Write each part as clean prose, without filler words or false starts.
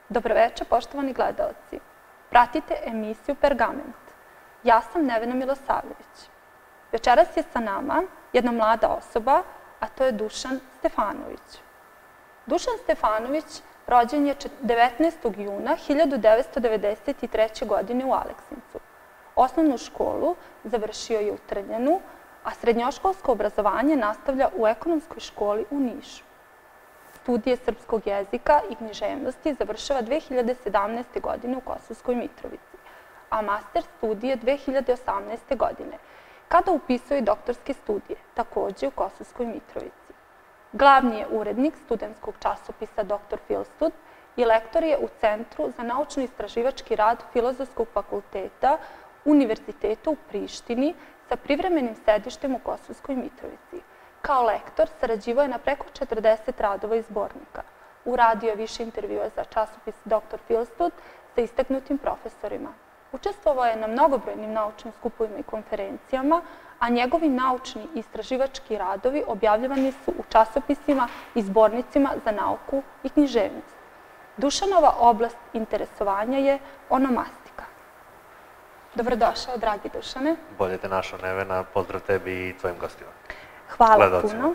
Dobroveče, poštovani gledalci. Pratite emisiju Pergament. Ja sam Nevena Milosavljević. Večeras je sa nama jedna mlada osoba, a to je Dušan Stefanović. Dušan Stefanović rođen je 19. juna 1993. godine u Aleksincu. Osnovnu školu završio je u Trnjanu, a srednjoškolsko obrazovanje nastavlja u Ekonomskoj školi u Nišu. Studije srpskog jezika i književnosti završava 2017. godine u Kosovskoj Mitrovici, a master studije 2018. godine, kada upisuje doktorske studije, takođe u Kosovskoj Mitrovici. Glavni je urednik studentskog časopisa Dr. Filstud i lektor je u Centru za naučno-istraživački rad Filozofskog fakulteta Univerziteta u Prištini sa privremenim sedištem u Kosovskoj Mitrovici. Kao lektor sarađivao je na preko 40 radova i zbornika. Uradio je više intervjua za časopis Dr. Filstud sa istaknutim profesorima. Učestvovao je na mnogobrojnim naučnim skupovima i konferencijama, a njegovi naučni i istraživački radovi objavljivani su u časopisima i zbornicima za nauku i književnost. Dušanova oblast interesovanja je onomastika. Dobrodošao, dragi Dušane. Bolje te našao, Nevena. Pozdrav tebi i tvojim gostima. Hvala puno.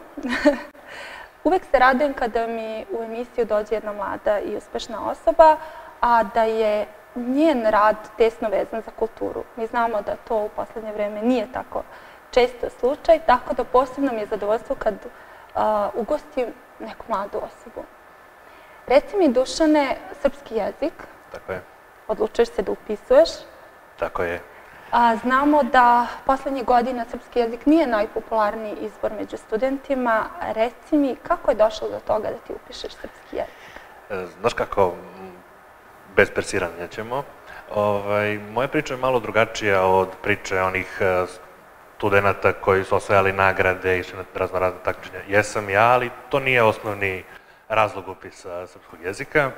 Uvek se radujem kada mi u emisiju dođe jedna mlada i uspešna osoba, a da je njen rad tesno vezan za kulturu. Mi znamo da to u poslednje vreme nije tako često slučaj, tako da posebno mi je zadovoljstvo kad ugostim neku mladu osobu. Reci mi, Dušane, srpski jezik. Tako je. Odlučuješ se da upisuješ. Tako je. Znamo da poslednjih godina srpski jezik nije najpopularniji izbor među studentima. Reci mi, kako je došlo do toga da ti upišeš srpski jezik? Znaš kako, bez persiranja ćemo. Moja priča je malo drugačija od priče onih studenta koji su osvajali nagrade i išli na raznorazne takmičenja. Jesam ja, ali to nije osnovni razlog upisa srpskog jezika.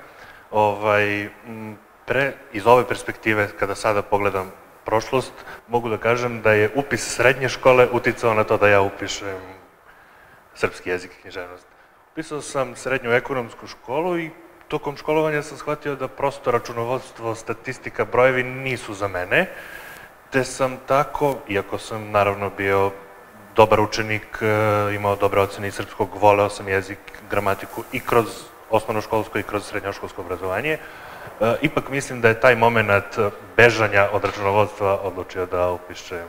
Iz ove perspektive, kada sada pogledam prošlost, mogu da kažem da je upis srednje škole uticao na to da ja upišem srpski jezik i književnost. Upisao sam srednju ekonomsku školu i tokom školovanja sam shvatio da prosto računovodstvo, statistika, brojevi nisu za mene, te sam tako, iako sam naravno bio dobar učenik, imao dobre ocene iz srpskog, voleo sam jezik, gramatiku i kroz osnovnoškolsko i kroz srednjoškolsko obrazovanje, ipak mislim da je taj moment bežanja od računovodstva odlučio da upišem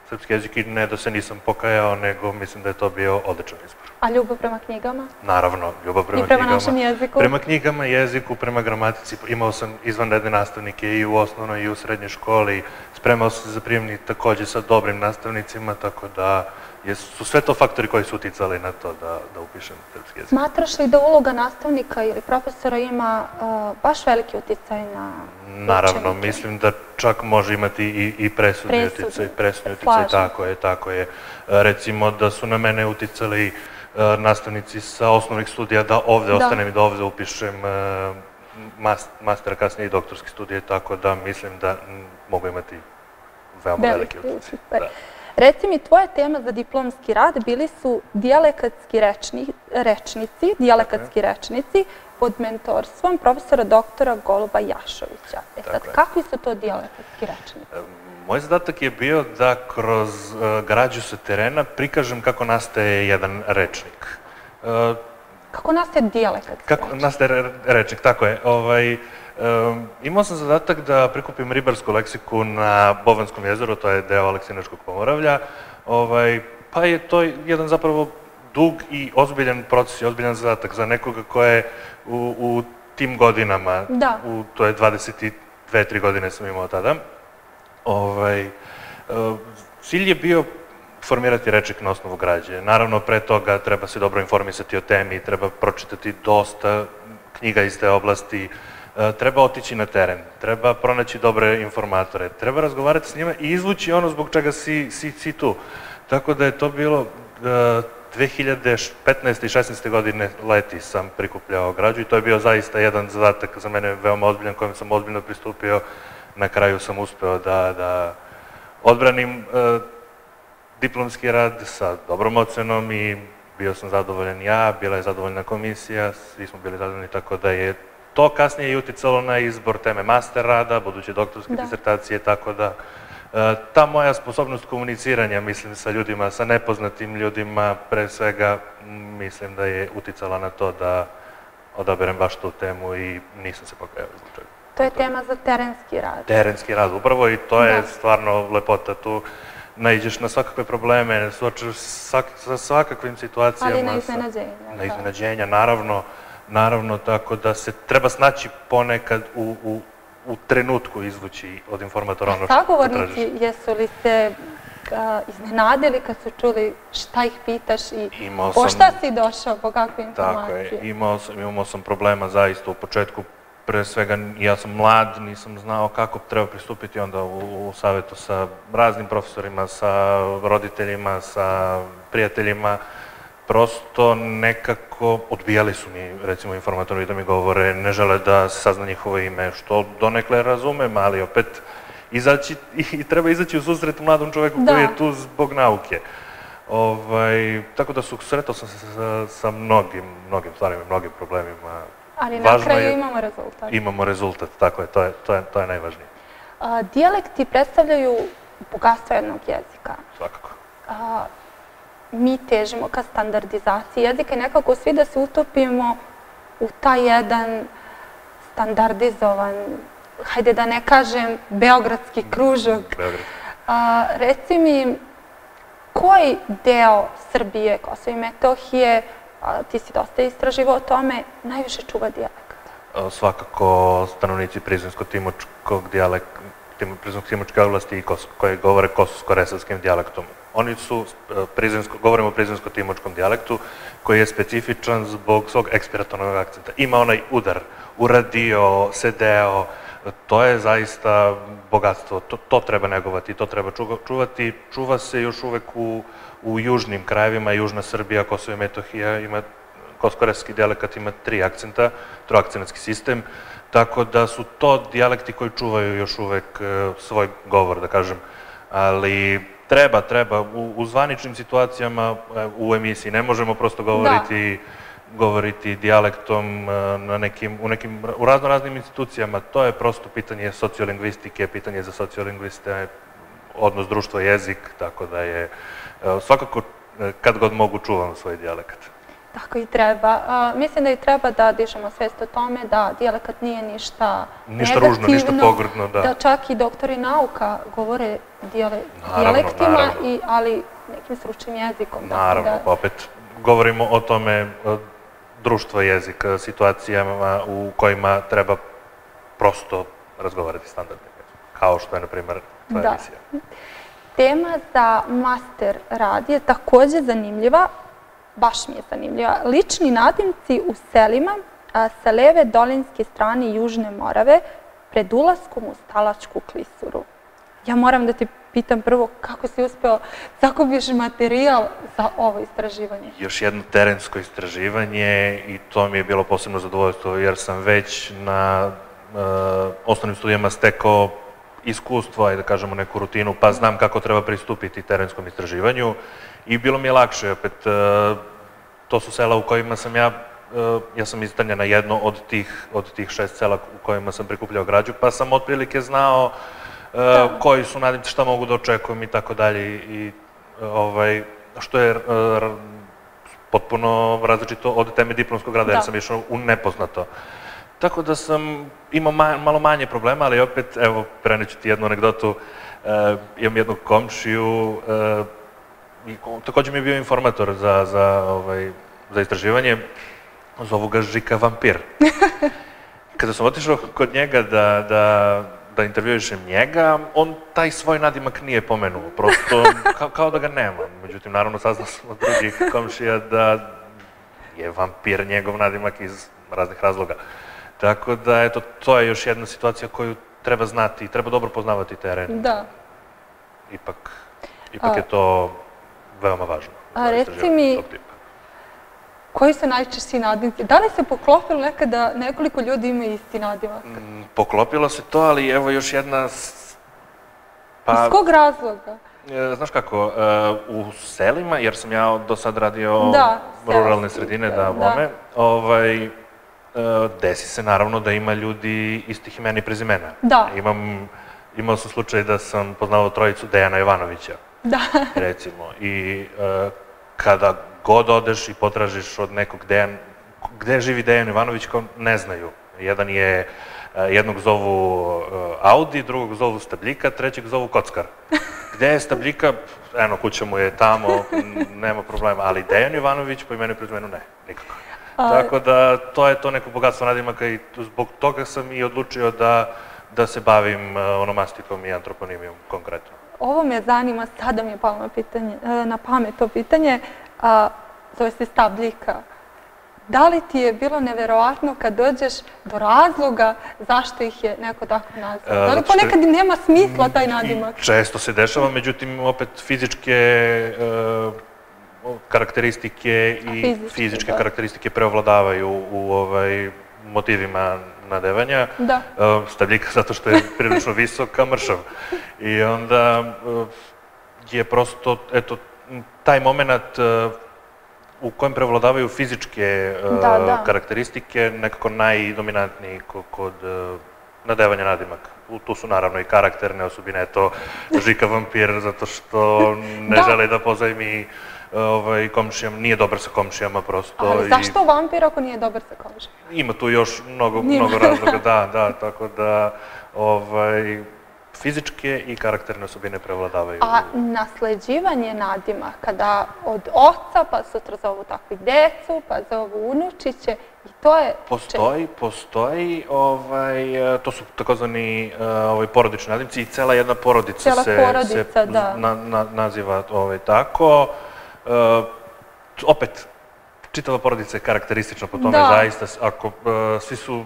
srpski jezik i ne da se nisam pokajao, nego mislim da je to bio odličan izbor. A ljubav prema knjigama? Naravno, ljubav prema knjigama. I prema našem jeziku? Prema knjigama, jeziku, prema gramatici. Imao sam izvanredne nastavnike i u osnovnoj i u srednjoj školi. Spremao sam se za prijemni takođe sa dobrim nastavnicima, tako da su sve to faktori koji su uticali na to da upišem srpski jezik. Smatraš li da uloga nastavnika ili profesora ima baš veliki uticaj na učenike? Naravno, mislim da čak može imati i presudni uticaj. Tako je. Recimo da su na mene uticali nastavnici sa osnovnih studija da ovde ostanem i da ovde upišem mastera, kasnije i doktorske studije, tako da mislim da mogu imati veoma veliki uticaj. Reci mi, tvoja tema za diplomski rad bili su dijalekatski rečnici pod mentorstvom profesora doktora Goluba Jašovića. Sad, kakvi su to dijalekatski rečnici? Moj zadatak je bio da kroz građu sa terena prikažem kako nastaje jedan rečnik. Kako nastaje dijalekatski rečnik? Kako nastaje rečnik, tako je. Imao sam zadatak da prikupim ribarsku leksiku na Bovanskom jezeru, to je deo Aleksinačkog pomoravlja, pa je to jedan zapravo dug i ozbiljan proces i ozbiljan zadatak za nekoga ko je u tim godinama, to je 22-3 godine sam imao tada. Cilj je bio formirati rečnik na osnovu građe. Naravno, pre toga treba se dobro informisati o temi, treba pročitati dosta knjiga iz te oblasti, treba otići na teren, treba pronaći dobre informatore, treba razgovarati s njima i izvući ono zbog čega si tu. Tako da je to bilo 2015. i 2016. godine leti sam prikupljao građu i to je bio zaista jedan zadatak za mene veoma ozbiljan, kojem sam ozbiljno pristupio. Na kraju sam uspeo da odbranim diplomski rad sa dobrom ocenom i bio sam zadovoljan ja, bila je zadovoljna komisija, svi smo bili zadovoljni, tako da je to kasnije je uticalo na izbor teme master rada, buduće doktorske disertacije, tako da ta moja sposobnost komuniciranja, mislim, sa ljudima, sa nepoznatim ljudima, pre svega, mislim da je uticala na to da odaberem baš tu temu i nisam se pokajao zbog čega. To je tema za terenski rad. Terenski rad, upravo, i to je stvarno lepota. Tu naiđeš na svakakve probleme, suočaš sa svakakvim situacijama. Ali na iznenađenja. Na iznenađenja, naravno, tako da se treba snaći ponekad u trenutku izvući od informatora ono što tražiš. Sagovornici, jesu li se iznenadili kad su čuli šta ih pitaš i po šta si došao, po kakve informacije? Tako je, imao sam problema zaista u početku. Pre svega, ja sam mlad, nisam znao kako treba pristupiti onda u savjetu sa raznim profesorima, sa roditeljima, sa prijateljima. Prosto nekako odbijali su mi, recimo, informatori da mi govore, ne žele da se sazna njihovo ime, što donekle razumem, ali opet treba izaći u susret mladom čoveku koji je tu zbog nauke. Tako da sretao sam se sa mnogim stvarima, mnogim problemima. Ali na kraju imamo rezultat. Imamo rezultat, tako je, to je najvažnije. Dijalekti predstavljaju bogatstvo jednog jezika. Svakako. Mi težimo ka standardizaciji jezika i nekako svi da se utopimo u taj jedan standardizovan, hajde da ne kažem, beogradski kružok. Reci mi, koji deo Srbije, Kosova i Metohije, ti si dosta istraživao o tome, najviše čuva dijalekt? Svakako stanovnici Prizrensko-Timočkog dijalekta, Prizrensko-Timočke oblasti i koje govore kosovsko-resavskim dijalektom. Govorimo o Prizrensko-Timočkom dijalektu koji je specifičan zbog svog ekspiratornog akcenta. Ima onaj udar, uradio, sedeo, to je zaista bogatstvo, to treba negovati, to treba čuvati. Čuva se još uvek u južnim krajevima, Južna Srbija, Kosovo i Metohija, kosovsko-resavski dijalekt ima 3 akcenta, troakcenatski sistem, tako da su to dijalekti koji čuvaju još uvek svoj govor, da kažem, ali treba, u zvaničnim situacijama, u emisiji ne možemo prosto govoriti dijalektom u raznoraznim institucijama. To je prosto pitanje sociolingvistike, pitanje za sociolingviste, odnos društvo-jezik, tako da je svakako kad god mogu čuvam svoj dijalekt. Tako i treba. Mislim da i treba da dižemo svest o tome da dijalekat nije ništa negativno. Ništa ružno, ništa pogrdno, da. Da čak i doktori nauka govore dijalektima, ali nekim stručnim jezikom. Naravno, opet govorimo o tome društvo jezik, situacijama u kojima treba prosto razgovarati standardnim jezikom, kao što je, na primjer, tvoja emisija. Tema za master rad je takođe zanimljiva, baš mi je zanimljiva. Lični nadimci u selima sa leve dolinske strane Južne Morave pred ulaskom u Stalačku klisuru. Ja moram da ti pitam prvo kako si uspeo sakupiš materijal za ovo istraživanje. Još jedno terensko istraživanje i to mi je bilo posebno zadovoljstvo jer sam već na osnovnim studijama stekao iskustvo, ajde da kažemo neku rutinu, pa znam kako treba pristupiti terenskom istraživanju i bilo mi je lakše. Opet, to su sela u kojima sam ja sam izdanjen na jedno od tih 6 sela u kojima sam prikupljao građu, pa sam otprilike znao koji su nadimci, šta mogu da očekujem i tako dalje. I što je potpuno različito od teme diplomskog rada, jer sam išao u nepoznato. Tako da sam imao malo manje problema, ali opet, evo, preneću ti jednu anegdotu. Imam jednog komšiju, takođe mi je bio informator za istraživanje, zovu ga Žika vampir. Kada sam otišao kod njega da intervjuišem njega, on taj svoj nadimak nije pomenuo, prosto kao da ga nema. Međutim, naravno, saznao sam od drugih komšija da je vampir njegov nadimak iz raznih razloga. Tako da, eto, to je još jedna situacija koju treba znati i treba dobro poznavati teren. Da. Ipak je to veoma važno. A reci mi, koji su najčešći nadimci? Da li se poklopilo nekada nekoliko ljudi ima isti nadimak? Poklopilo se to, ali evo još jedna... Iz kog razloga? Znaš kako, u selima, jer sam ja do sad radio ruralne sredine, da, bome, Desi se naravno da ima ljudi istih imena i prezimena. Da. Imao sam slučaj da sam poznavao trojicu Dejana Jovanovića, recimo. I kada god odeš i potražiš od nekog gde živi Dejan Jovanović, kao ne znaju. Jednog zovu Audi, drugog zovu Stabljika, trećeg zovu Kockar. Gde je Stabljika? Eno, kuća mu je tamo, nema problema, ali Dejan Jovanović po imenu i prezimenu ne, nikako. Tako da, to je to neko bogatstvo nadimaka i zbog toga sam i odlučio da se bavim onomastikom i antroponimijom konkretno. Ovo me zanima, sada mi je palo na pamet to pitanje, zove se Stabljika. Da li ti je bilo neverovatno kad dođeš do razloga zašto ih je neko tako nazvao? Da li ponekad nema smisla taj nadimak? Često se dešava, međutim, opet fizičke karakteristike i fizičke karakteristike preovladavaju u motivima nadevanja. Stabljika zato što je prilično visok, a mršav. I onda je prosto, eto, taj moment u kojem prevladavaju fizičke karakteristike nekako najdominantniji kod nadevanja nadimaka. Tu su naravno i karakterne osobine, eto, Žika vampir, zato što ne žele da pozajmi komšijama, nije dobar sa komšijama prosto. Ali zašto vampir ako nije dobar sa komšijama? Ima tu još mnogo razloga, da, tako da fizičke i karakterne osobine prevladavaju. A nasleđivanje nadimaka, da od oca pa sutra zovu takvi decu, pa zovu unučiće, i to je... Postoji, to su takozvani porodični nadimci i cela jedna porodica se naziva tako. Opet, čitava porodica je karakteristična po tome, zaista, ako svi su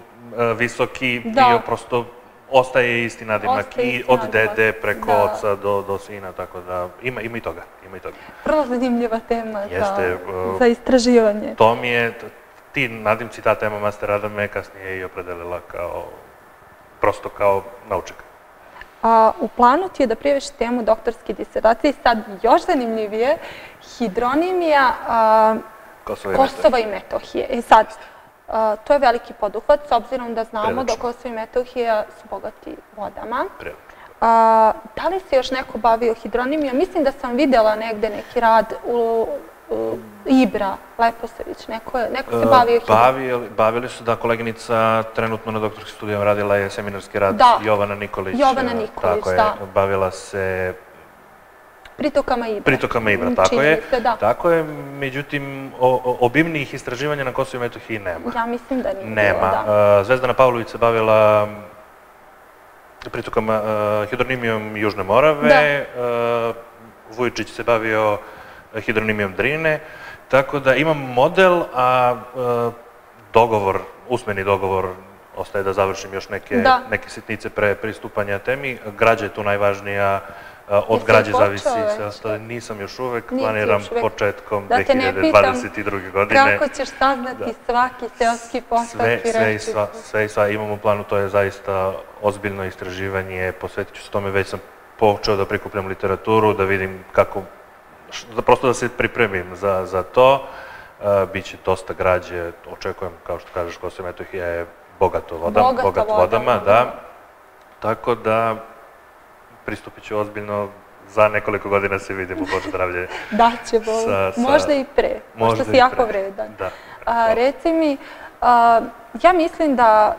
visoki, bio prosto ostaje isti nadimak i od dede preko oca do sina, tako da ima i toga. Vrlo zanimljiva tema za istraživanje. To mi je, ti nadimci, ta tema master rada me kasnije i opredelila prosto kao naučnik. U planu ti je da prijaviš temu doktorske disertacije i sad još zanimljivije, hidronimija Kosova i Metohije. I sad, to je veliki poduhvat, s obzirom da znamo da Kosovo i Metohija su bogati vodama. Da li se još neko bavio hidronimijom? Mislim da sam videla negde neki rad u Ibra Leposavić, neko se bavio hidronimijom. Bavili su, da, koleginica trenutno na doktorskim studijama radila je seminarski rad Jovana Nikolić. Jovana Nikolić, da. Bavila se Pritokama Ibra, tako je. Međutim, obimnijih istraživanja na Kosovu i Metohiji nema. Ja mislim da nije. Nema. Zvezdana Pavlović se bavila pritokama hidronimijom Južne Morave, Vujičić se bavio hidronimijom Drine, tako da imam model, a usmeni dogovor ostaje da završim još neke sitnice pre pristupanja temi. Građa je tu najvažnija. Od građe zavisi sve, nisam još uvek, planiram početkom 2022. godine. Kako ćeš saznati svaki seoski potok i reći? Sve i sva imam u planu, to je zaista ozbiljno istraživanje, posvetit ću se tome, već sam počeo da prikupljam literaturu, da vidim kako, prosto da se pripremim za to. Biće dosta građe, očekujem, kao što kažeš, Kosovo i Metohija je bogato vodama, da. Tako da pristupit ću ozbiljno, za nekoliko godina se vidimo, Bože zdravlje. Da će, možda i pre, možda si jako vredan. Reci mi, ja mislim da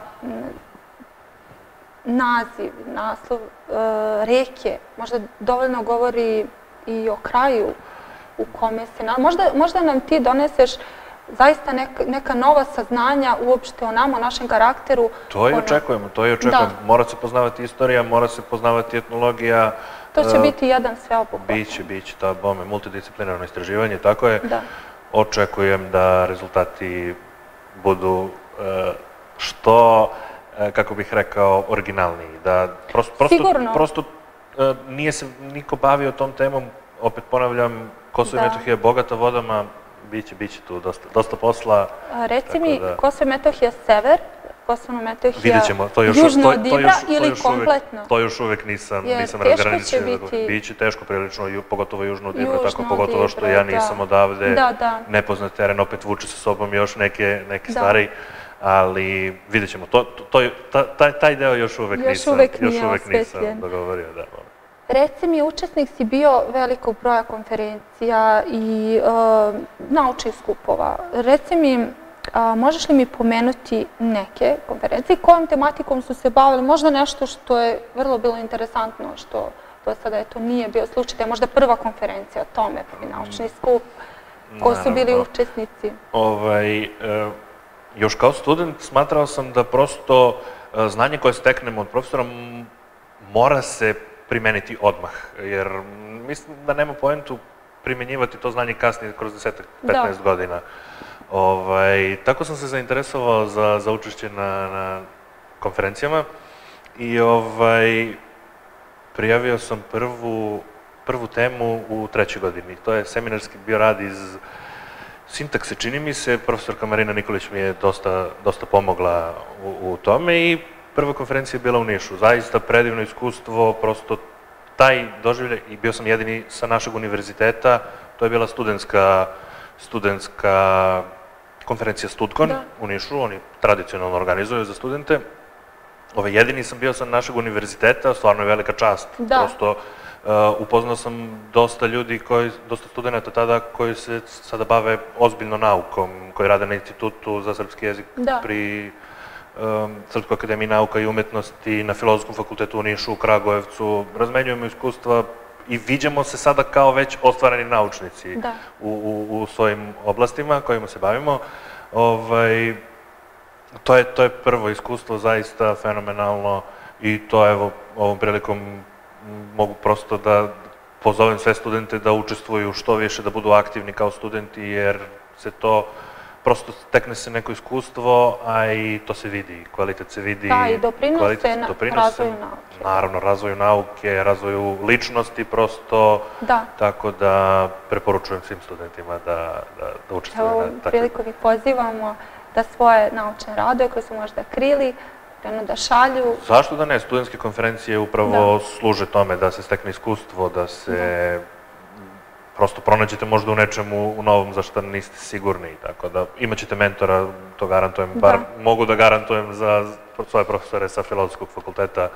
naslov reke možda dovoljno govori i o kraju u kome se... Možda nam ti doneseš zaista neka nova saznanja uopšte o nama, o našem karakteru. To i očekujemo. Mora se poznavati istorija, mora se poznavati etnologija. To će biti jedan sveobuhvatan. Biće, ta bome, multidisciplinarno istraživanje, tako je. Očekujem da rezultati budu što, kako bih rekao, originalniji. Sigurno. Prosto nije se niko bavio tom temom, opet ponavljam, Kosovo i Metohija je bogata vodama, biće tu dosta posla. Reci mi, Kosovo i Metohija sever, Kosovo i Metohija južno od Ibra ili kompletno? To još uvek nisam razgraničio. Biće teško prilično, pogotovo južno od Ibra, tako pogotovo što ja nisam odavde, nepoznat teren, opet vuče sa sobom još neke stvari. ali vidjet ćemo. Taj deo još uvek nisam dogovorio. Reci mi, učesnik si bio velikog broja konferencija i naučnih skupova. Reci mi, možeš li mi pomenuti neke konferencije, kojom tematikom su se bavili, možda nešto što je vrlo bilo interesantno, što do sada nije bio slučaj, da je možda prva konferencija o tome, prvi naučni skup, ko su bili učesnici? Još kao student smatrao sam da prosto znanje koje steknemo od profesora mora se primeniti odmah, jer mislim da nema poentu primenjivati to znanje kasnije kroz 10-15 godina. Tako sam se zainteresovao za učešće na konferencijama i prijavio sam prvu temu u 3. godini. To je seminarski bio rad iz sintakse, čini mi se. Profesorka Marina Nikolić mi je dosta pomogla u tome i prva konferencija je bila u Nišu. Zaista predivno iskustvo, prosto taj doživljaj, i bio sam jedini sa našeg univerziteta, to je bila studentska konferencija Studkon u Nišu, oni tradicionalno organizuju za studente. Jedini sam bio sa našeg univerziteta, stvarno je velika čast. Prosto upoznao sam dosta ljudi, dosta studenta tada koji se sada bave ozbiljno naukom, koji rade na Institutu za srpski jezik pri Srpskoj akademiji nauka i umetnosti, na Filozofskom fakultetu u Nišu, u Kragujevcu. Razmenjujemo iskustva i viđamo se sada kao već ostvareni naučnici u svojim oblastima kojima se bavimo. To je prvo iskustvo, zaista fenomenalno, i to evo ovom prilikom mogu prosto da pozovem sve studente da učestvuju što više, da budu aktivni kao studenti, jer se to prosto stekne se neko iskustvo, a i to se vidi, kvalitet se vidi. Da, i doprinose razvoju nauke. Naravno, razvoju nauke, razvoju ličnosti prosto, tako da preporučujem svim studentima da učestvuju na takvim. Evo, prilikom ih pozivamo da svoje naučne radove koje su možda krili, krenu da šalju. Zašto da ne? Studentske konferencije upravo služe tome da se stekne iskustvo, da se prosto pronađete možda u nečemu novom za što niste sigurni, tako da imaćete mentora, to garantujem, bar mogu da garantujem za svoje profesore sa Filozofskog fakulteta.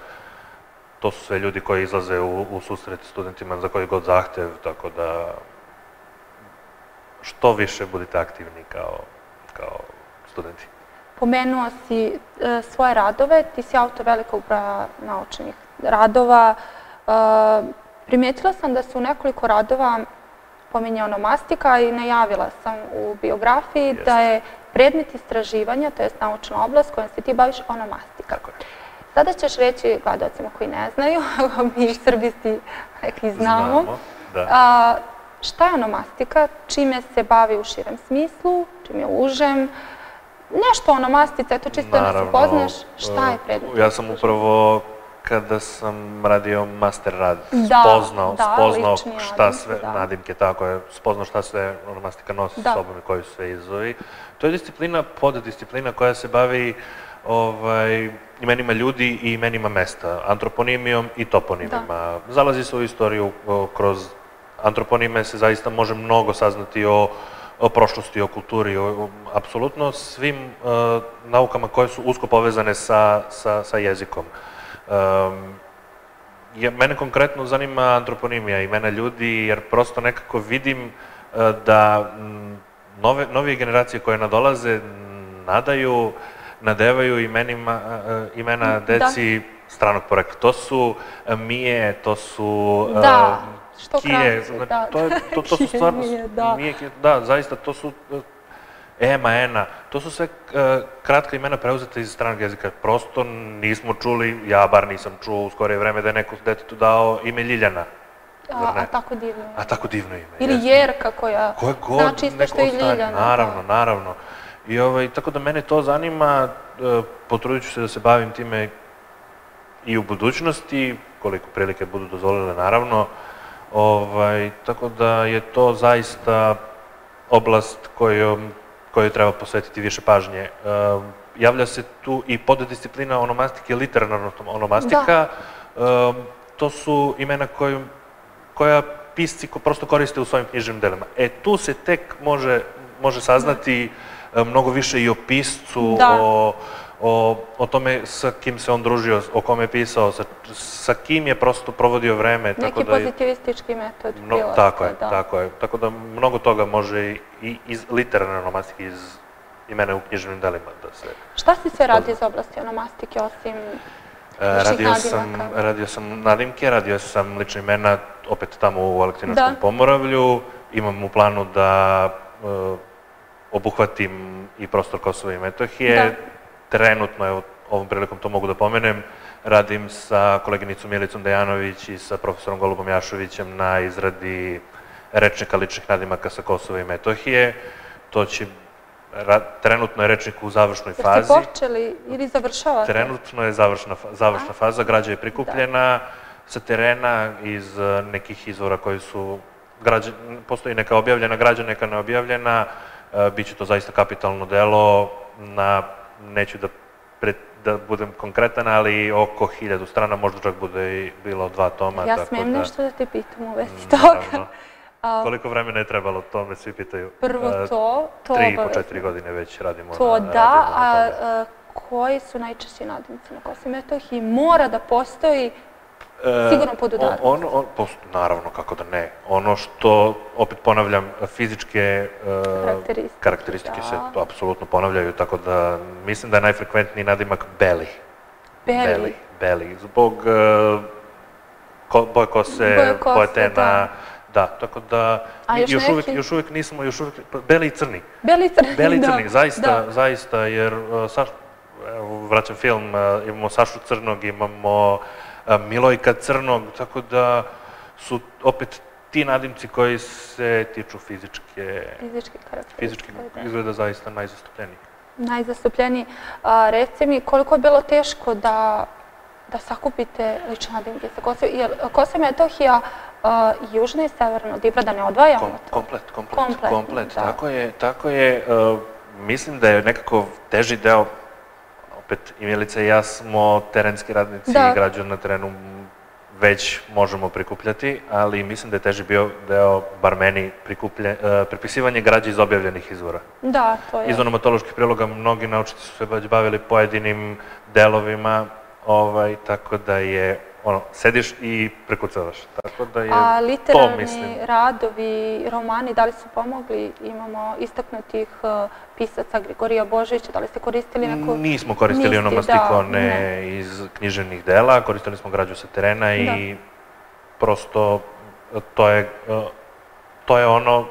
To su sve ljudi koji izlaze u susret studentima za koji god zahtev, tako da što više budite aktivni kao studenti. Pomenuo si svoje radove, ti si autor velikog broja naučnih radova. Primetila sam da su u nekoliko radova pominje onomastika i najavila sam u biografiji da je predmet istraživanja, to je naučna oblast kojom se ti baviš, onomastika. Sada ćeš reći gledalcima koji ne znaju, mi Srbisti neki znamo. Šta je onomastika, čime se bavi u širem smislu, čime je u užem, nešto o onomastici, eto čisto da se upoznaš, šta je predmet? Ja sam upravo, kada sam radio master rad, spoznao šta sve, nadimke, tako je, spoznao šta sve onomastika nosi s sobom i koji su sve izazovi. To je disciplina, poddisciplina koja se bavi imenima ljudi i imenima mesta, antroponimijom i toponimima. Zalazi se u istoriju kroz antroponime, se zaista može mnogo saznati o prošlosti, o kulturi, apsolutno svim naukama koje su usko povezane sa jezikom. Mene konkretno zanima antroponimija, imena ljudi, jer prosto nekako vidim da novije generacije koje nadolaze nadevaju imena deci stranog porekla. To su Mije, to su Kije, to su stvarno, da, zaista, to su Ema, Ena, to su sve kratka imena preuzeta iz stranog jezika. Prosto nismo čuli, ja bar nisam čuo u skorije vreme da je neko detetu dao ime Ljiljana. A tako divno ime. A tako divno ime. Ili Jerka koja znači isto što i Ljiljana. Naravno. I tako da mene to zanima, potrudit ću se da se bavim time i u budućnosti, koliko prilike budu dozvolile, naravno. Tako da je to zaista oblast kojoj treba posvetiti više pažnje. Javlja se tu i poddisciplina onomastike, literarna onomastika. To su imena koja pisci prosto koriste u svojim književnim delima. Tu se tek može saznati mnogo više i o piscu, o tome sa kim se on družio, o kome je pisao, sa kim je prosto provodio vreme. Neki pozitivistički metod. Tako je. Tako da mnogo toga može i iz literarne onomastike, iz imena u književnim delima da se... Šta si sve radio iz oblasti onomastike, osim ličnih nadimaka? Radio sam nadimke, radio sam lične imena, opet tamo u Aleksinarskom Pomoravlju. Imam u planu da obuhvatim i prostor Kosova i Metohije. Trenutno, evo, ovom prilikom to mogu da pomenem, radim sa koleginicom Milicom Dejanović i sa profesorom Golubom Jašovićem na izradi rečnika ličnih nadimaka sa Kosova i Metohije. To će, trenutno je rečnik u završnoj fazi. Jeste počeli ili završavate? Trenutno je završna faza, građa je prikupljena sa terena iz nekih izvora koji su, postoji neka objavljena građa, neka neobjavljena, biće to zaista kapitalno delo na, neću da budem konkretan, ali oko 1000 strana, možda čak bude i bilo 2 toma. Ja smijem nešto da te pitam u vezi toga. Koliko vremena je trebalo, to me svi pitaju. Prvo to 3,5-4 godine već radimo. To da, a koji su najčešći nadimci na Kosovu i Metohiji? Mora da postoji sigurno podudarnost. Naravno, kako da ne. Ono što, opet ponavljam, fizičke karakteristike se apsolutno ponavljaju, tako da mislim da je najfrekventniji nadimak Beli. Beli. Zbog boje kose, boje tena. Da, tako da još uvijek nismo, Beli i Crni. Beli i Crni, zaista, jer vraćam film, imamo Sašu Crnog, imamo Milojka Crnog, tako da su opet ti nadimci koji se tiču fizičke izgleda zaista najzastupljeniji. Najzastupljeniji. Reci mi, koliko je bilo teško da sakupite lične nadimke sa Kosova? Jer Kosovo i Metohija južno i severno od Ibrada ne odvajamo to? Komplet. Tako je. Mislim da je nekako teži deo, opet i Milica i ja smo terenski radnici i građu na terenu već možemo prikupljati, ali mislim da je teži bio deo, bar meni, prepisivanje građe iz objavljenih izvora. Da, to je. Iz onomatoloških priloga mnogi naučnici su se već bavili pojedinim delovima, tako da je, sediš i prekucavaš. A literarni radovi, romani, da li su pomogli? Imamo istaknutih pisaca Grigorija Božovića, da li ste koristili neku... Nismo koristili onomastikone iz književnih dela, koristili smo građu sa terena i prosto to je ono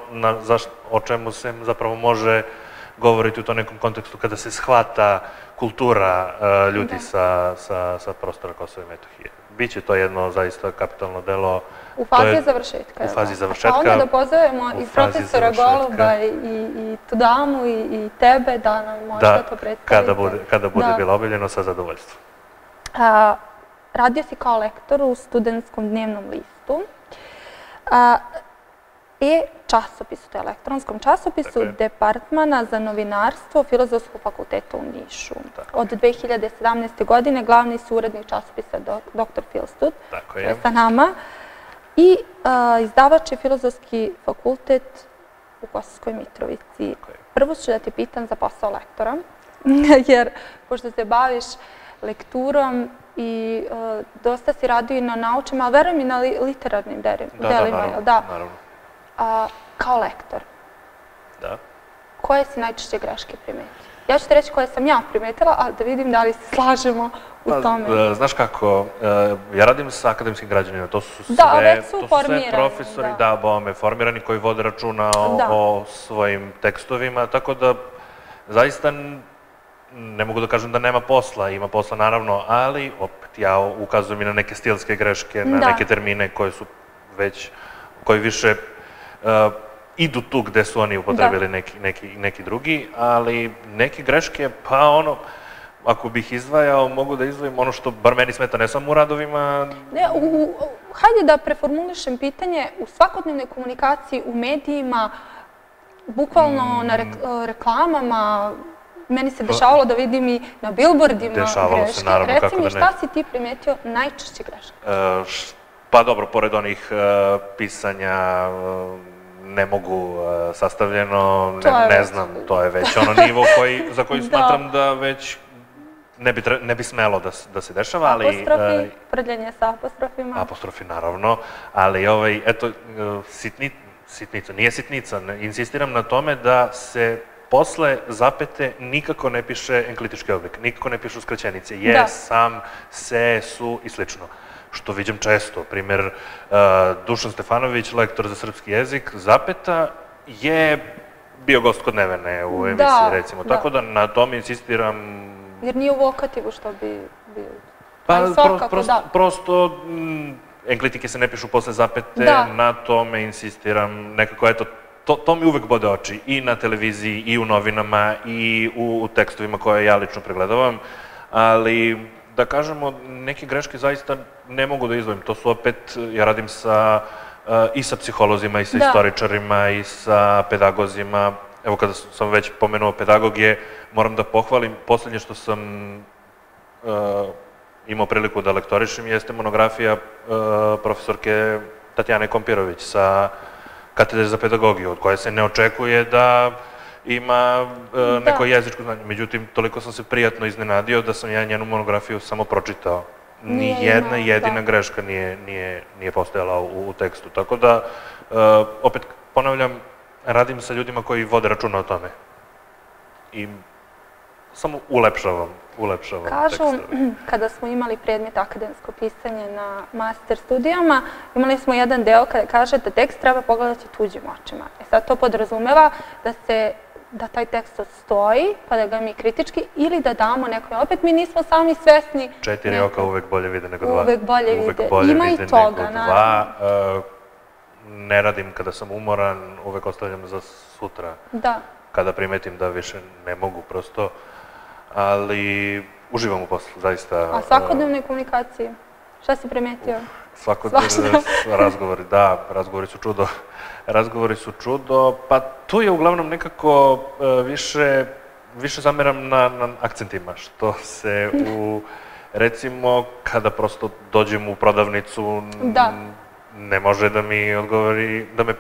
o čemu se zapravo može govoriti u tom nekom kontekstu kada se shvata kultura ljudi sa prostora Kosova i Metohije. Biće to jedno zaista kapitalno delo. U fazi završetka. U fazi završetka. Pa onda da pozovemo i profesora Goluba i tu damu i tebe da nam možda to predstavite. Kada bude bilo objavljeno, sa zadovoljstvom. Radio si kao lektor u Studentskom dnevnom listu i časopisu, to je elektronskom časopisu, Departmana za novinarstvo Filozofskog fakulteta u Nišu. Od 2017. godine glavni su urednik časopisa Dr. Filstud, to je sa nama, i izdavač je Filozofski fakultet u Kosovskoj Mitrovici. Prvo ću da te pitam za posao lektora, jer pošto se baviš lekturom i dosta si radio i na naučima, ali verujem i na literarnim delima. Da, naravno. Kao lektor, koje si najčešće greške primetila? Ja ću ti reći koje sam ja primetila, ali da vidim da li se slažemo u tome. Znaš kako, ja radim sa akademskim građanima, to su sve profesori, formirani koji vode računa o svojim tekstovima, tako da zaista ne mogu da kažem da nema posla, ima posla naravno, ali opet ja ukazujem i na neke stilske greške, na neke termine koji više idu tu gde su oni upotrebili neki drugi, ali neke greške, pa ako bih izdvajao, mogu da izdvojim ono što bar meni smeta, ne samo u radovima. Hajde da preformulišem pitanje, u svakodnevnoj komunikaciji, u medijima, bukvalno na reklamama, meni se dešavalo da vidim i na bilbordima greške. Dešavalo se, naravno, kako da ne. Reci mi, šta si ti primetio najčešće greške? Pa dobro, pored onih pisanja ne mogu sastavljeno, ne znam, to je već ono nivo za koji smatram da već ne bi smelo da se dešava, ali... Apostrofi, prljenje sa apostrofima. Apostrofi, naravno, ali eto, sitnica, nije sitnica, insistiram na tome da se posle zapete nikako ne piše enklitički oblik, nikako ne pišu skraćenice, je, sam, se, su i slično. Što vidim često, primjer, Dušan Stefanović, lektor za srpski jezik, zapeta je bio gost kod Nevene u emisiji, recimo, tako da na tome insistiram. Jer nije u vokativu što bi bio. Pa, prosto, enklitike se ne pišu posle zapete, na tome insistiram, nekako, eto, to mi uvek bode oči, i na televiziji, i u novinama, i u tekstovima koje ja lično pregledavam, ali, da kažemo, neke greške zaista ne mogu da izdvojim. To su opet, ja radim i sa psiholozima, i sa istoričarima, i sa pedagozima. Evo, kada sam već pomenuo pedagogije, moram da pohvalim, poslednje što sam imao priliku da lektorišem jeste monografija profesorke Tatjane Kompirović sa katedre za pedagogiju, od koje se ne očekuje da ima neko jezičko znanje. Međutim, toliko sam se prijatno iznenadio da sam ja njenu monografiju samo pročitao. Ni jedna jedina greška nije postojala u tekstu. Tako da, opet ponavljam, radim sa ljudima koji vode računa o tome. I samo ulepšavam tekstove. Kažu, kada smo imali predmet akademsko pisanje na master studijama, imali smo jedan deo kada kaže da tekst treba pogledati tuđim očima. Sad to podrazumeva da taj tekst stoji, pa da ga mi kritički, ili da damo nekoj, opet mi nismo sami svesni. 4 oka uvek bolje vide nego 2. Uvek bolje vide. Ima i toga, naravno. Ne radim kada sam umoran, uvek ostavljam za sutra. Da. Kada primetim da više ne mogu, prosto, ali uživam u poslu, zaista. A svakodnevnoj komunikaciji? Šta si primetio? Svakodnevni razgovori, da, razgovori su čudo, pa tu je uglavnom nekako više zameram na akcentima, što se recimo, kada prosto dođem u prodavnicu, ne može da mi odgovori, da me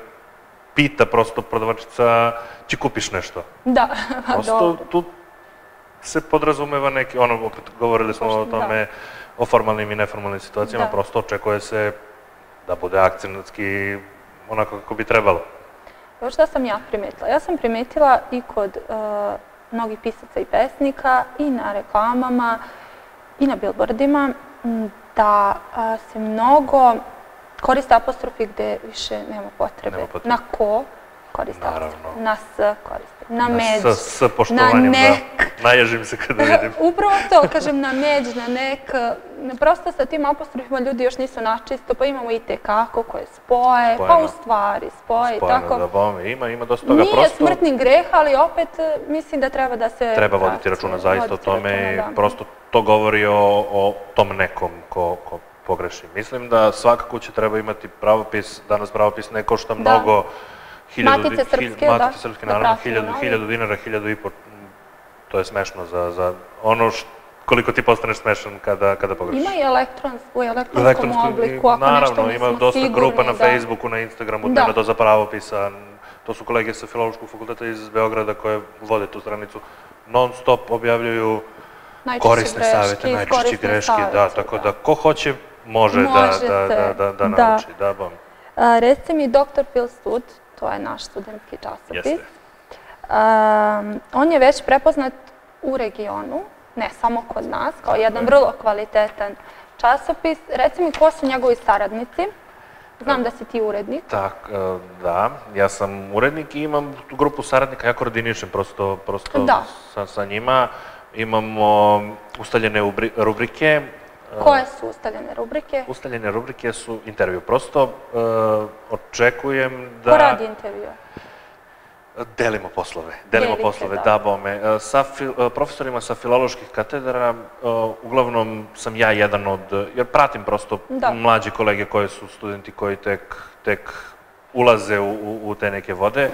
pita prosto prodavačica, će kupiš nešto? Da, prosto tu se podrazumeva neki, opet govorili smo o tome, o formalnim i neformalnim situacijama, prosto očekuje se da bude akcentski onako kako bi trebalo. Evo šta sam ja primetila? Ja sam primetila i kod mnogih pisaca i pesnika, i na reklamama, i na billboardima, da se mnogo koriste apostrofi gde više nema potrebe. Na ko koriste apostrofi, na s koriste, na međ, na nek. Naježim se kada vidim. Upravo to, kažem, na međ, na nek. Prosto sa tim apostrofima ljudi još nisu načisto, pa imamo i tekako koje spoje, pa u stvari spoje i tako. Spojeno, da bome, ima dosta toga. Nije smrtni greh, ali opet mislim da treba da se... Treba voditi računa zaista o tome, prosto to govori o tom nekom ko pogreši. Mislim da svaka kuća treba imati pravopis, danas pravopis ne košta mnogo, Matice srpske, naravno, 1000 dinara, 1500, to je smešno za ono koliko ti postaneš smešan kada pogrešiš. Ima i u elektronskom obliku, ako nešto nismo sigurni. Naravno, ima dosta grupa na Facebooku, na Instagramu, dnevno doza pravopisa, to su kolege sa Filološkog fakulteta iz Beograda koje vode tu stranicu, non stop objavljuju korisne savete, najčešće greške, tako da ko hoće može da nauči. Reci mi, Dr. Phil Stud, to je naš studentski časopis, on je već prepoznat u regionu, ne samo kod nas, kao jedan vrlo kvalitetan časopis. Reci mi, ko su njegovi saradnici? Znam da si ti urednik. Da, ja sam urednik i imam grupu saradnika, ja koordinišem prosto sa njima. Imamo ustaljene rubrike. Koje su ustaljene rubrike? Ustaljene rubrike su intervju. Prosto očekujem da... Ko radi intervju? Delimo poslove, da bome. Sa profesorima sa filoloških katedara, uglavnom sam ja jedan jer pratim prosto mlađe kolege koji su studenti koji tek ulaze u te neke vode.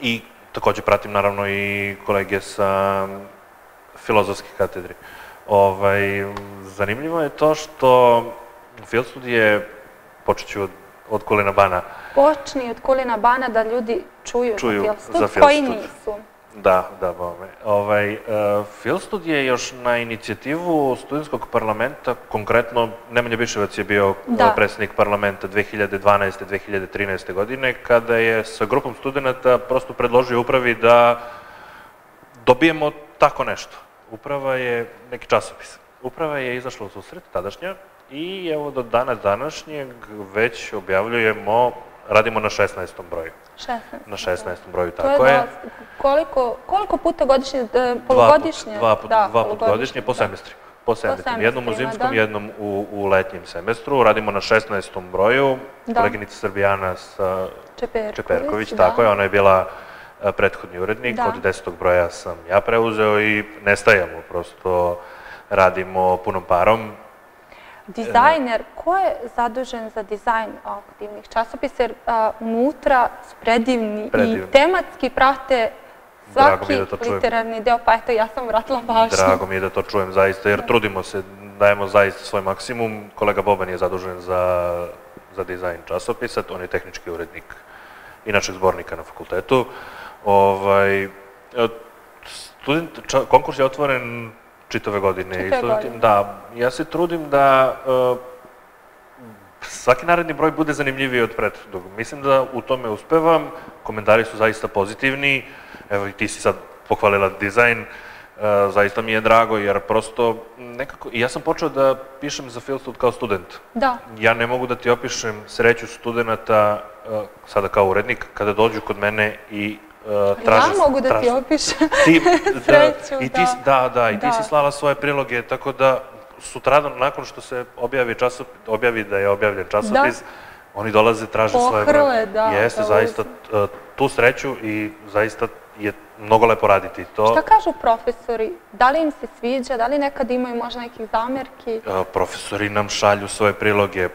I takođe pratim naravno i kolege sa filozofskih katedri. Zanimljivo je to što Phil Stud je, počet ću od Kulina Bana. Počni od Kulina Bana da ljudi čuju za Filstud, koji nisu. Da, bome. Filstud je još na inicijativu studentskog parlamenta, konkretno Nemanja Biševac je bio predsjednik parlamenta 2012. 2013. godine, kada je sa grupom studenta prosto predložio upravi da dobijemo tako nešto. Uprava je neki časopis. Uprava je izašla u susret, tadašnja, i evo do dana današnjeg već objavljujemo, radimo na 16. broju. 16. Na 16. broju, tako je. Koliko puta godišnje, polugodišnje? Dva put godišnje, po semestrima. Po semestrima, jednom u zimskom, jednom u letnjem semestru. Radimo na 16. broju. Koleginica Srbijana Čeperković, tako je, ona je bila prethodni urednik. Od 10. broja sam ja preuzeo i nestajemo, prosto radimo punom parom. Dizajner, ko je zadužen za dizajn aktivnih časopisa, jer unutra su predivni i tematski prate svaki literarni deo, pa eto, ja sam vratila pažnju. Drago mi je da to čujem zaista, jer trudimo se, dajemo zaista svoj maksimum. Kolega Boban je zadužen za dizajn časopisa, on je tehnički urednik i našeg zbornika na fakultetu. Konkurs je otvoren čitave godine. Da, ja se trudim da svaki naredni broj bude zanimljiviji od prethodnog. Mislim da u tome uspevam, komentari su zaista pozitivni, evo i ti si sad pohvalila dizajn, zaista mi je drago jer prosto nekako, i ja sam počeo da pišem za Filstud kao student. Da. Ja ne mogu da ti opišem sreću studenta, sada kao urednik, kada dođu kod mene i ja mogu da ti opišem sreću, da. Da, i ti si slala svoje priloge, tako da sutradan, nakon što se objavi da je objavljen časopis, oni dolaze, traže svoje priloge. Jeste, zaista, tu sreću i zaista je mnogo lepo raditi to. Šta kažu profesori? Da li im se sviđa? Da li nekad imaju možda nekih zamerki? Profesori nam šalju svoje priloge,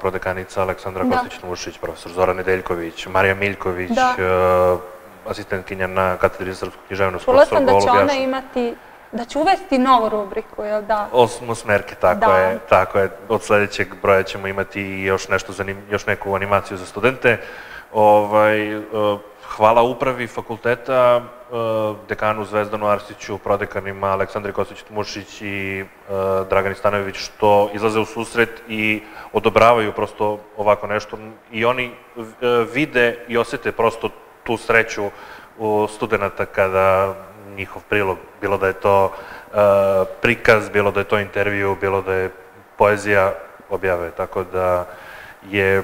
prodekanica Aleksandra Kostić-Tmušić, profesor Zoran Nedeljković, Marija Miljković, asistentkinja na katedri za srpsku književnost, profesor Golub Jaša. Čula sam da će ona imati, da će uvesti novu rubriku, jel da? Osmosmerke, tako je. Od sledećeg broja ćemo imati još neku animaciju za studente. Hvala upravi fakulteta, dekanu Zvezdanu Arsiću, prodekanima Aleksandri Kostić-Tmušić i Dragani Stanojević, što izlaze u susret i odobravaju prosto ovako nešto. I oni vide i osete prosto tu sreću u studenta kada njihov prilog, bilo da je to prikaz, bilo da je to intervju, bilo da je poezija, objave. Tako da je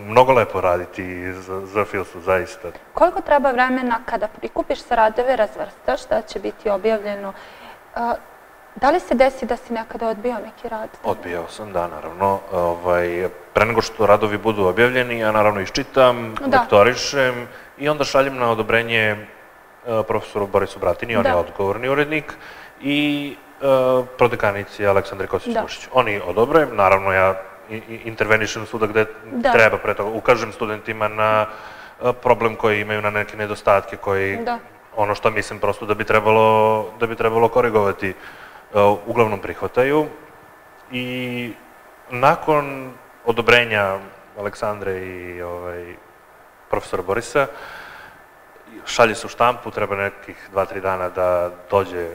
mnogo lepo raditi za Filstud, zaista. Koliko treba vremena kada prikupiš sa radove, razvrstaš da će biti objavljeno? Da li se desi da si nekada odbio neki rad? Odbijao sam, da, naravno. Pre nego što radovi budu objavljeni, ja naravno iščitam, lektorišem i onda šaljem na odobrenje profesoru Borisu Bratini, on je odgovorni urednik, i prodekanici Aleksandri Kostić-Tmušić. Oni odobre, naravno ja intervenišem svuda gde treba, pre toga ukažem studentima na problem koji imaju, na neke nedostatke koji, ono što mislim prosto da bi trebalo korigovati, uglavnom prihvataju. I nakon odobrenja Aleksandre i profesora Borisa, šalje se u štampu, treba nekih 2-3 dana da dođe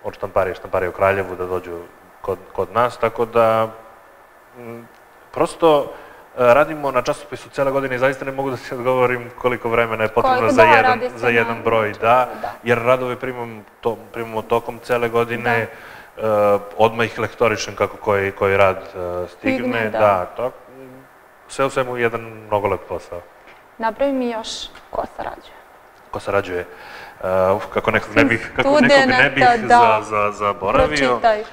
od štamparije u Kraljevu, da dođu kod nas, tako da prosto radimo na časopisu cijela godina i zaista ne mogu da se odgovorim koliko vremena je potrebno za jedan broj, jer radove primamo tokom cijele godine, odmah ih lektorišem kako koji rad stigne, sve u svemu jedan mnogo lep posao. Napravi mi još ko sarađuje. Ko sarađuje? Kako nekog ne bih zaboravio. Pročitaj.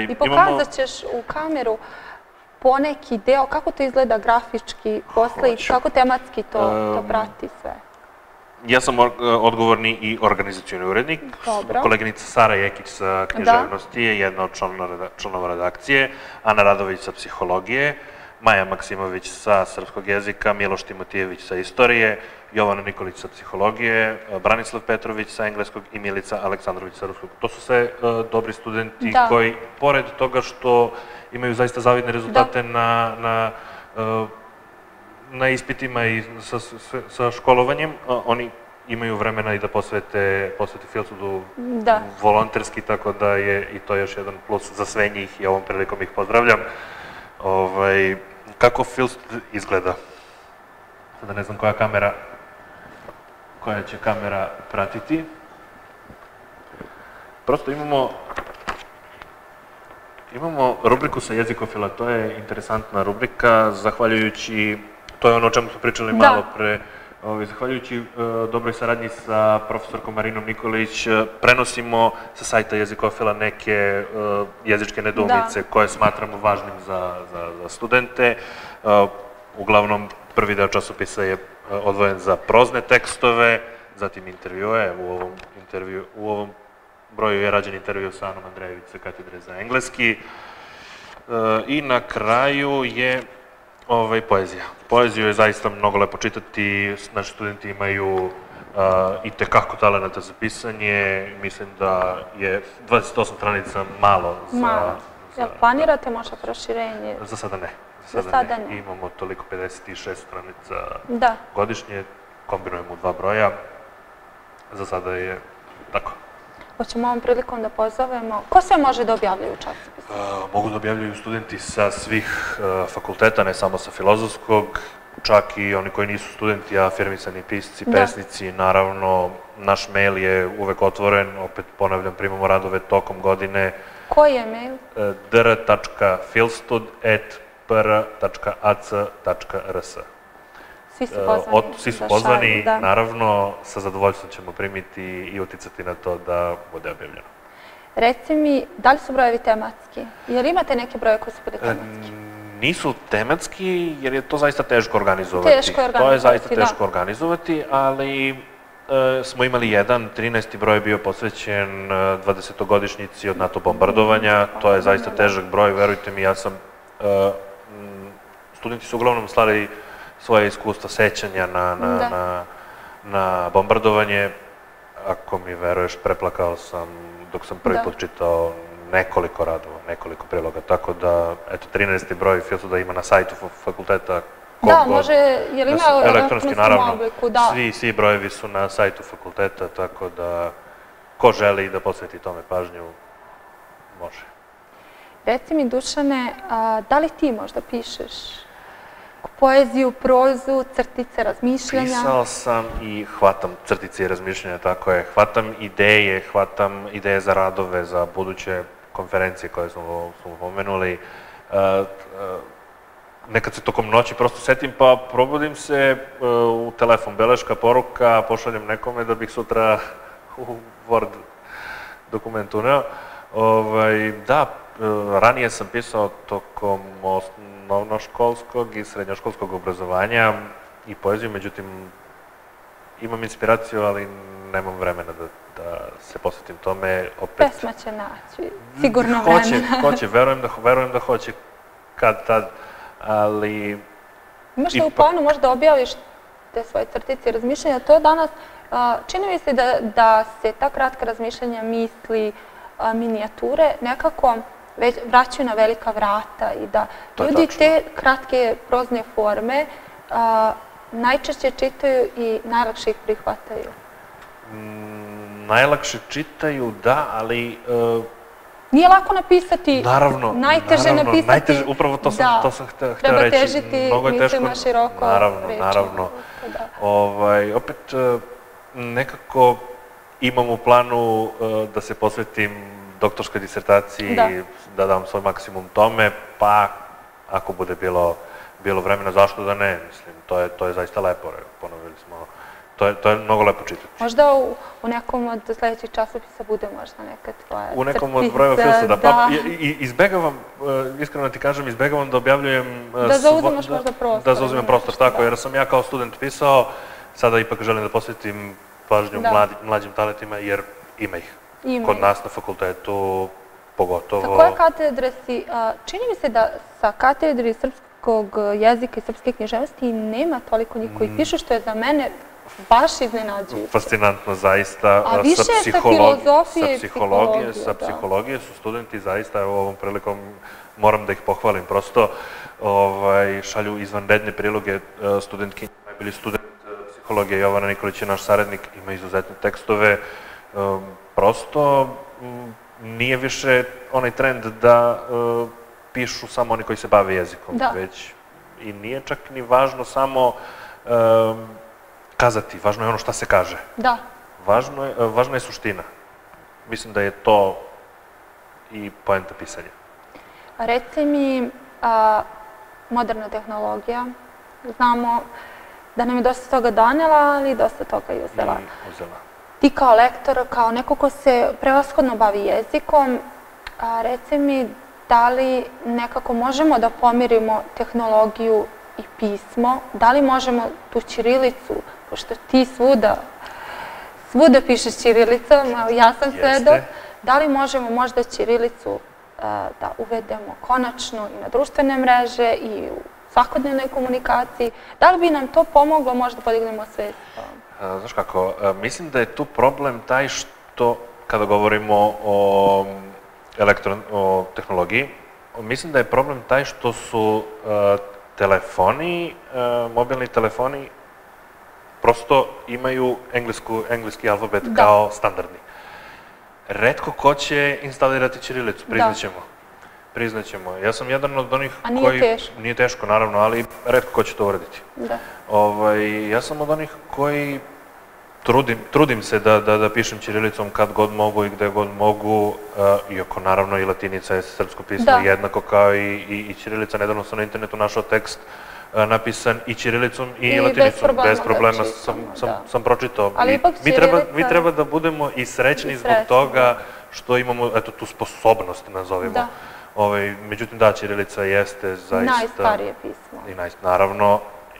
I pokazat ćeš u kameru poneki deo, kako to izgleda grafički posle i kako tematski to prati sve. Ja sam odgovorni i organizacioni urednik. Koleginica Sara Jekić sa književnosti je jedna od članova redakcije, Ana Radović sa psihologije, Maja Maksimović sa srpskog jezika, Miloš Timotijević sa istorije, Jovana Nikolić sa psihologije, Branislav Petrović sa engleskog i Milica Aleksandrović sa ruskog. To su sve dobri studenti koji, pored toga što imaju zaista zavidne rezultate na Na ispitima i sa školovanjem oni imaju vremena i da posvete Filsudu volonterski, tako da je i to još jedan plus za sve njih i ovom prilikom ih pozdravljam. Kako Filsud izgleda? Sada ne znam koja će kamera pratiti. Prosto imamo rubriku sa jezikofila, to je interesantna rubrika, zahvaljujući, to je ono o čemu smo pričali malo pre, zahvaljujući dobroj saradnji sa profesorkom Marinom Nikolić, prenosimo sa sajta jezikofila neke jezičke nedoumice koje smatramo važnim za studente. Uglavnom, prvi deo časopisa je odvojen za prozne tekstove, zatim intervjue. U ovom broju je rađen intervju sa Anom Andrejević sa katedre za engleski. I na kraju je poezija. Poeziju je zaista mnogo lepo čitati, naši studenti imaju i tekako talenata za pisanje, mislim da je 28 stranica malo za... Jel planirate možda proširenje? Za sada ne. Imamo toliko 56 stranica godišnje, kombinujemo u 2 broja, za sada je tako. Hoćemo ovom prilikom da pozovemo. Ko sve može da objavljaju u časopisu? Mogu da objavljaju studenti sa svih fakulteta, ne samo sa filozofskog, čak i oni koji nisu studenti, afirmisani pisci, pesnici. Naravno, naš mail je uvek otvoren, opet ponavljam, primamo radove tokom godine. Koji je mail? dr.filstud@pr.ac.rs. Svi su pozvani, naravno, sa zadovoljstvom ćemo primiti i uticati na to da bude objavljeno. Reci mi, da li su brojevi tematski? Jer imate neke broje koji su bude tematski? Nisu tematski, jer je to zaista teško organizovati. To je zaista teško organizovati, ali smo imali 13. broj bio posvećen 20-godišnjici od NATO bombardovanja. To je zaista težak broj, verujte mi, studenti su uglavnom slali svoje iskustva sećanja na bombardovanje. Ako mi veruješ, preplakao sam dok sam prvi put čitao nekoliko radova, nekoliko priloga, tako da, eto, 13. broj Filsuda ima na sajtu fakulteta. Da, može, jer ima u elektronskom obliku, da. Svi brojevi su na sajtu fakulteta, tako da ko želi da posveti tome pažnju, može. Reci mi, Dušane, da li ti možda pišeš poeziju, prozu, crtice, razmišljanja? Pisao sam i hvatam crtice i razmišljanja, tako je. Hvatam ideje za radove, za buduće konferencije koje smo pomenuli. Nekad se tokom noći prosto setim, pa probudim se, u telefon beleška, poruka, pošaljem nekome da bih sutra u Word dokumentu uneo. Da, ranije sam pisao tokom osnovnoškolskog i srednjoškolskog obrazovanja i poeziju, međutim imam inspiraciju, ali nemam vremena da se posvetim tome. Pesma će naći, sigurno vremena. Hoće, verujem da hoće kad tad, ali... Imaš li u planu možda objaviš te svoje crtice i razmišljanja? To danas, čini mi se da se ta kratka razmišljanja, misli, minijature nekako već vraćaju na velika vrata i da ljudi te kratke prozne forme najčešće čitaju i najlakše ih prihvataju. Najlakše čitaju, da, ali... Nije lako napisati, najteže napisati. Upravo to sam hteo reći. Treba težiti mislima široko. Naravno. Opet, nekako imam u planu da se posvetim doktorskoj disertaciji, da dam svoj maksimum tome, pa ako bude bilo vremena, zašto da ne, mislim, to je zaista lepo, ponovili smo, to je mnogo lepo čitati. Možda u nekom od sledećih časopisa bude možda neka tvoja crtica. U nekom od brojeva Filsuda, pa izbegavam, iskreno ti kažem, izbegavam da objavljujem... Da zauzimaš možda prostor. Da zauzimam prostor, tako, jer sam ja kao student pisao, sada ipak želim da posvetim pažnju mlađim talentima, jer ima ih. Kod nas na fakultetu pogotovo... Sa koje katedre si... Čini mi se da sa katedri srpskog jezika i srpske književnosti nema toliko njih koji pišu, što je za mene baš iznenađujuće. Fascinantno, zaista. A više sa filozofije i psihologije. Sa psihologije su studenti zaista, evo ovom prilikom moram da ih pohvalim, prosto šalju izvanredne priloge studentkinje. Najbolji student psihologije Jovana Nikolić je naš saradnik, ima izuzetne tekstove. Prosto nije više onaj trend da pišu samo oni koji se bave jezikom, već i nije čak ni važno samo kazati, važno je ono šta se kaže. Da. Važna je suština. Mislim da je to i poenta pisanja. Reci mi, moderna tehnologija, znamo da nam je dosta toga donela, ali dosta toga i uzela. Ti kao lektor, kao neko ko se prevashodno bavi jezikom, reci mi da li nekako možemo da pomirimo tehnologiju i pismo, da li možemo tu ćirilicu, pošto ti svuda pišeš ćirilicom, ja sam svedok, da li možemo možda ćirilicu da uvedemo konačno i na društvene mreže i u svakodnevnoj komunikaciji, da li bi nam to pomoglo možda podignemo svest? Znaš kako, mislim da je tu problem taj što, kada govorimo o tehnologiji, mislim da je problem taj što su telefoni, mobilni telefoni, prosto imaju engleski alfabet kao standardni. Retko ko će instalirati ćirilicu, priznaćemo. Ja sam jedan od onih koji... A nije teško? Nije teško, naravno, ali retko ko će to uraditi. Ja sam od onih koji trudim se da pišem ćirilicom kad god mogu i gde god mogu, iako naravno i latinica je srpsko pismo jednako kao i ćirilica. Nedavno sam na internetu našao tekst napisan i ćirilicom i latinicom. Bez problema sam pročitao. Mi treba da budemo i srećni zbog toga što imamo tu sposobnost, nazovimo. Međutim, da, ćirilica jeste zaista... Najstarije pismo. Naravno,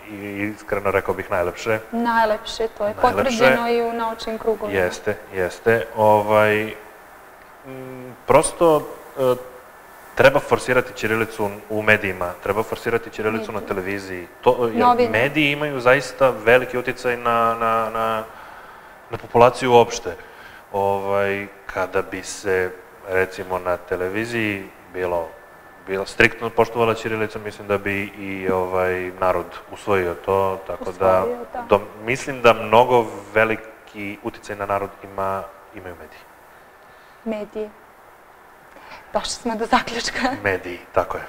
i iskreno rekao bih najlepše. Najlepše, to je potvrđeno i u naučnim krugovima. Jeste. Prosto treba forsirati ćirilicu u medijima, treba forsirati ćirilicu na televiziji. Mediji imaju zaista veliki uticaj na populaciju uopšte. Kada bi se, recimo, na televiziji bila striktno poštovala ćirilica, mislim da bi i narod usvojio to, tako da mislim da mnogo veliki uticaj na narod imaju mediji. Mediji. Došli smo do zaključka. Mediji, tako je.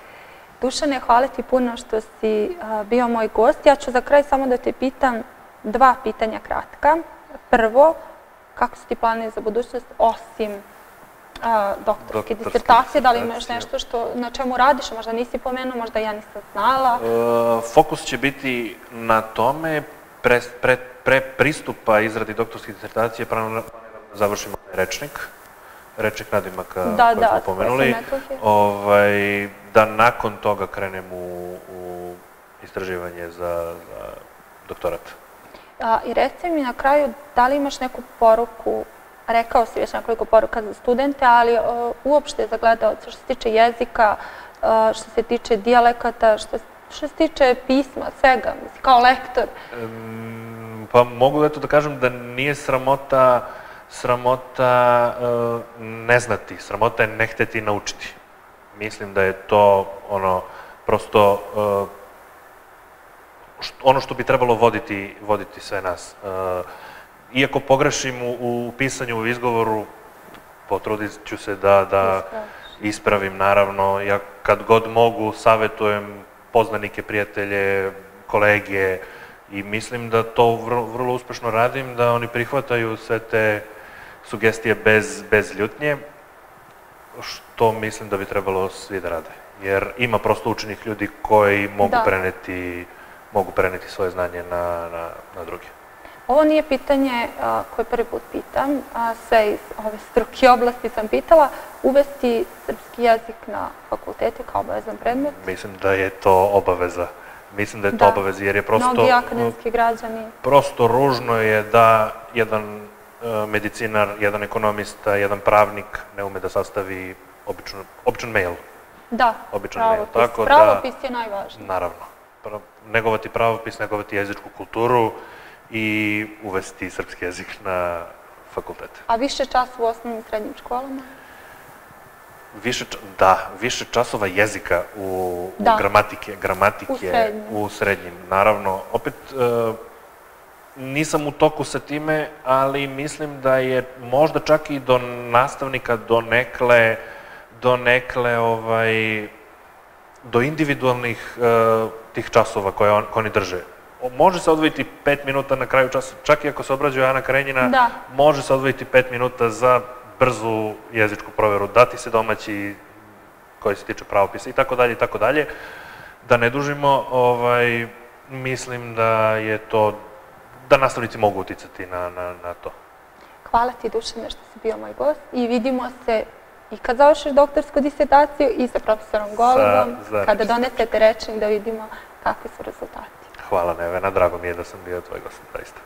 Dušane, hvala ti puno što si bio moj gost. Ja ću za kraj samo da te pitam 2 pitanja kratka. Prvo, kako su ti planovi za budućnost osim doktorske disertacije? Da li imaš nešto na čemu radiš, možda nisi pomenuo, možda ja nisam znala? Fokus će biti na tome, pre pristupa izradi doktorske disertacije, planiram da završimo rečnik nadimaka koji smo pomenuli, da nakon toga krenem u istraživanje za doktorat. I reci mi na kraju, da li imaš neku poruku, rekao si već nekoliko poruka za studente, ali uopšte za gledaoce, što se tiče jezika, što se tiče dijalekata, što se tiče pisma, svega, kao lektor? Pa mogu da kažem da nije sramota ne znati, sramota je ne hteti naučiti. Mislim da je to prosto ono što bi trebalo voditi sve nas. Iako pogrešim u pisanju, u izgovoru, potrudit ću se da ispravim, naravno. Ja kad god mogu savetujem poznanike, prijatelje, kolege i mislim da to vrlo uspešno radim, da oni prihvataju sve te sugestije bez ljutnje, što mislim da bi trebalo svi da rade. Jer ima prosto učenih ljudi koji mogu preneti svoje znanje na druge. Ovo nije pitanje koje prvi put pitam, sve iz ove struke oblasti sam pitala, uvesti srpski jezik na fakultete kao obavezan predmet? Mislim da je to obaveza. Jer je prosto... Mnogi akademski građani... Prosto ružno je da jedan medicinar, jedan ekonomista, jedan pravnik ne ume da sastavi običan mail. Da, pravopis je najvažniji. Naravno. Negovati pravopis, negovati jezičku kulturu i uvesti srpski jezik na fakultete. A više časova u osnovnim i srednjim školama? Više časova jezika u gramatike u srednjim. Naravno, opet nisam u toku sa time, ali mislim da je možda čak i do nastavnika do individualnih tih časova koje oni drže. Može se odvojiti 5 minuta na kraju časa, čak i ako se obrađuje Ana Karenjina, može se odvojiti 5 minuta za brzu jezičku proveru, dati se domaći koji se tiče pravopisa i tako dalje i tako dalje. Da ne dužimo, mislim da je to, da nastavnici mogu uticati na to. Hvala ti, Dušane, što si bio moj gost i vidimo se i kad završiš doktorsku disertaciju i sa profesorom Golubom, kada donesete rečnik da vidimo kakvi su rezultati. Hvala, Nevena, drago mi je da sam bio tvoj gost, zaista.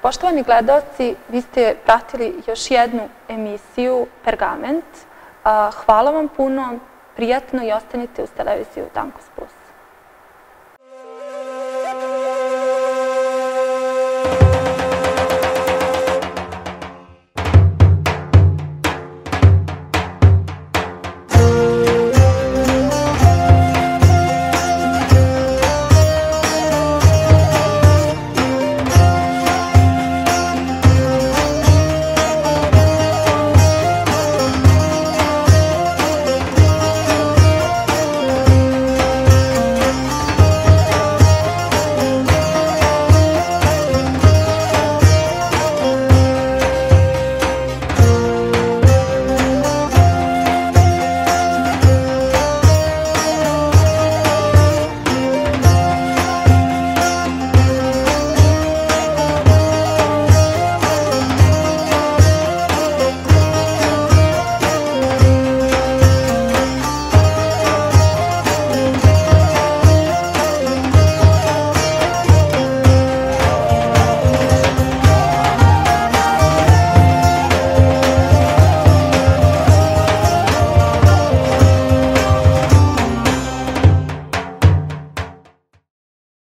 Poštovani gledaoci, vi ste pratili još jednu emisiju Pergament. Hvala vam puno, prijatno i ostanite uz televiziju Dankos Plus.